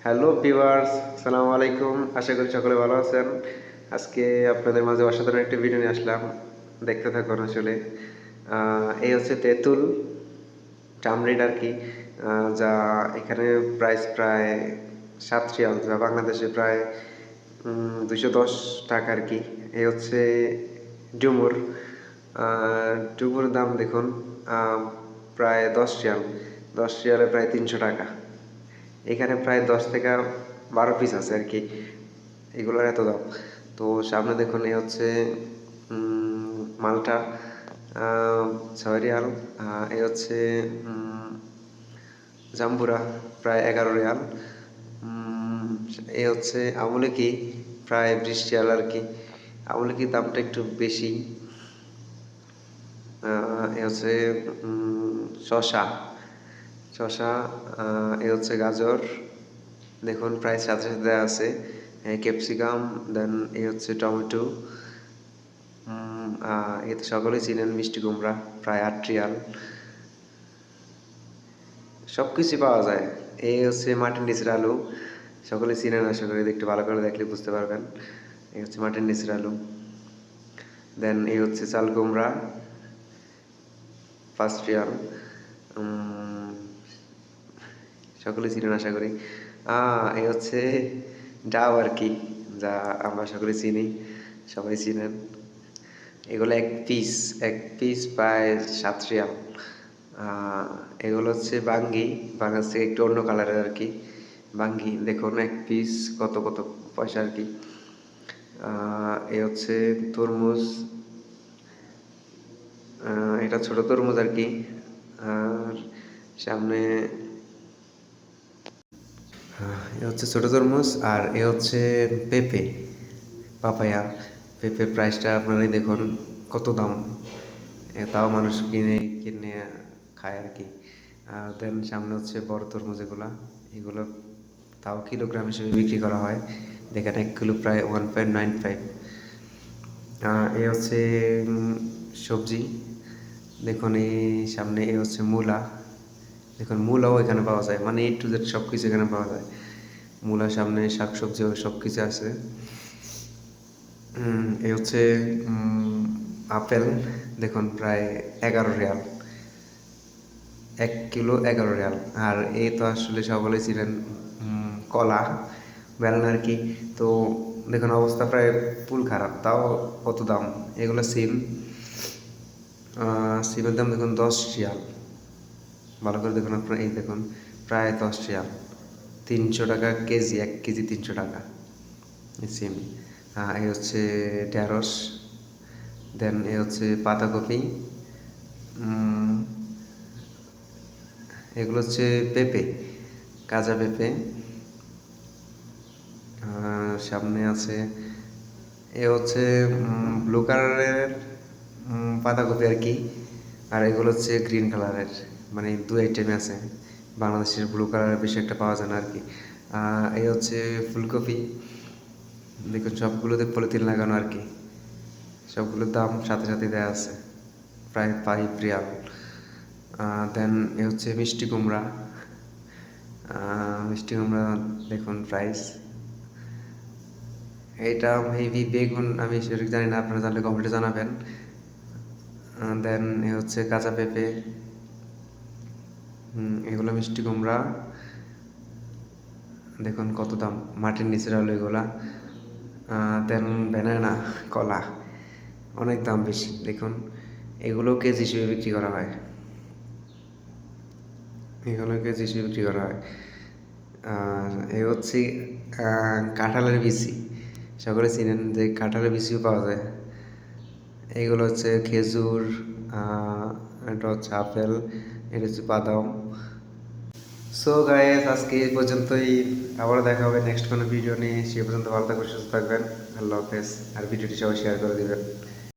Hello viewers, আসসালামু আলাইকুম। আশা করি সকলে ভালো আছেন। আজকে আপনাদের মাঝে অসাধারণ একটি ভিডিও নিয়ে আসলাম, দেখতে থাকুন। আসলে এই হচ্ছে তেঁতুল টামরিন আর কি, যা এখানে প্রাইস প্রায় 7 রিয়াল, যা বাংলাদেশে প্রায় 210 টাকা আর কি। এই হচ্ছে ডুমুর। ডুমুর দাম দেখুন, প্রায় 10 রিয়াল। 10 রিয়ালে প্রায় 300 টাকা। এখানে প্রায় 10 থেকে 12 পিস আছে আর কি, এগুলোর এত দাম। তো সামনে দেখুন, এ হচ্ছে মালটা, 6 রিয়াল। এ হচ্ছে জাম্বুরা, প্রায় 11 রিয়াল। এ হচ্ছে আমলকি, প্রায় 20 রিয়াল আর কি। আমলকির দামটা একটু বেশি। এ হচ্ছে শশা শশা এ হচ্ছে গাজর, দেখুন প্রায় সাথে সাথে দেওয়া আছে। ক্যাপসিকাম, দেন এই হচ্ছে টমেটো। এতে সকলেই চিনেন মিষ্টি কুমড়া, প্রায় 8 রিয়াল। সব কিছুই পাওয়া যায়। এই হচ্ছে মাটির নিচের আলু, সকলে চিনেন আশা করি, একটু ভালো করে দেখলে বুঝতে পারবেন। এই হচ্ছে মাটির নিচের আলু। দেন এই হচ্ছে চাল কুমড়া, 5 রিয়াল। সকলে চিনেন আশা করি। এই হচ্ছে ডাব আর কি, যা আমরা সকলে চিনি, সবাই চিনেন। এগুলো এক পিস প্রায় 7 রিয়াল। এগুলো হচ্ছে বাঙ্গি, বাংলাদেশ থেকে একটু অন্য কালারের আর কি। বাঙ্গি দেখুন, এক পিস কত কত পয়সা আর কি। এ হচ্ছে তরমুজ, এটা ছোট তরমুজ আর কি। আর সামনে এ হচ্ছে ছোট তরমুজ, আর এ হচ্ছে পেঁপে, পাপায়া। পেঁপের প্রাইসটা আপনারাই দেখুন কত দাম, তাও মানুষ কিনে কিনে খায় আর কি। আর দেন সামনে হচ্ছে বড় তরমুজ, এগুলো তাও কিলোগ্রাম হিসেবে বিক্রি করা হয়। দেখেন 1 কিলো প্রায় 1.95। এ হচ্ছে সবজি, দেখুন এই সামনে। এ হচ্ছে মূলা, দেখুন মূলাও এখানে পাওয়া যায়, মানে A to Z সব কিছু এখানে পাওয়া যায়। মূলার সামনে শাকসবজি সব কিছু আছে। এ হচ্ছে আপেল, দেখুন প্রায় 11 রিয়াল। 1 kilo 11 Real. আর এই তো আসলে সকলে ছিলেন কলা, বেলান আর কি। তো দেখুন অবস্থা প্রায় ফুল খারাপ, তাও কত দাম। এগুলো সিমের দাম দেখুন 10 রিয়াল। ভালো করে দেখুন আপনার, এই দেখুন প্রায় 10 রিয়াল। 300 টাকা কেজি, 1 কেজি 300 টাকা সিম। এই হচ্ছে ঢেঁড়স, দেন এ হচ্ছে পাতাকপি। এগুলো হচ্ছে পেঁপে, কাঁচা পেঁপে। সামনে আছে এ হচ্ছে ব্লু কালারের পাতাকপি আর কি। আর এগুলো হচ্ছে গ্রিন কালারের, মানে 2 আইটেমে আছে। বাংলাদেশের ব্লু কালারের বেশি একটা পাওয়া যায় না আর কি। এই হচ্ছে ফুলকপি, দেখুন সবগুলোতে পলিথিন লাগানো আর কি। সবগুলোর দাম সাথে সাথে দেওয়া আছে, প্রায় 5 রিয়াল। দেন এ হচ্ছে মিষ্টি কুমড়া। মিষ্টি কুমড়া দেখুন প্রাইস। এটা মেবি বেগুন, আমি সেটা জানি না, আপনারা জানলে কমেন্টে জানাবেন। দেন এ হচ্ছে কাঁচা পেঁপে। এগুলো মিষ্টি কুমড়া, দেখুন কত দাম। মাটির নিচের আলু এগুলা। দেন ব্যানানা, কলা, অনেক দাম বেশি। দেখুন এগুলো কেজি হিসেবে বিক্রি করা হয়, এগুলো কেজি হিসেবে বিক্রি করা হয়। আর এ হচ্ছে কাঁঠালের বিচি, সকলে চিনেন যে কাঁঠালের বিচিও পাওয়া যায়। এগুলো হচ্ছে খেজুর, এটা হচ্ছে আপেল, এটা হচ্ছে বাদাম। সো গাইস, আজকে এই পর্যন্তই। আবারও দেখা হবে নেক্সট কোনো ভিডিও নিয়ে। সে পর্যন্ত ভালো থাকবেন, সুস্থ থাকবেন। আল্লাহ হাফেজ। আর ভিডিওটি সবাই শেয়ার করে দেবেন।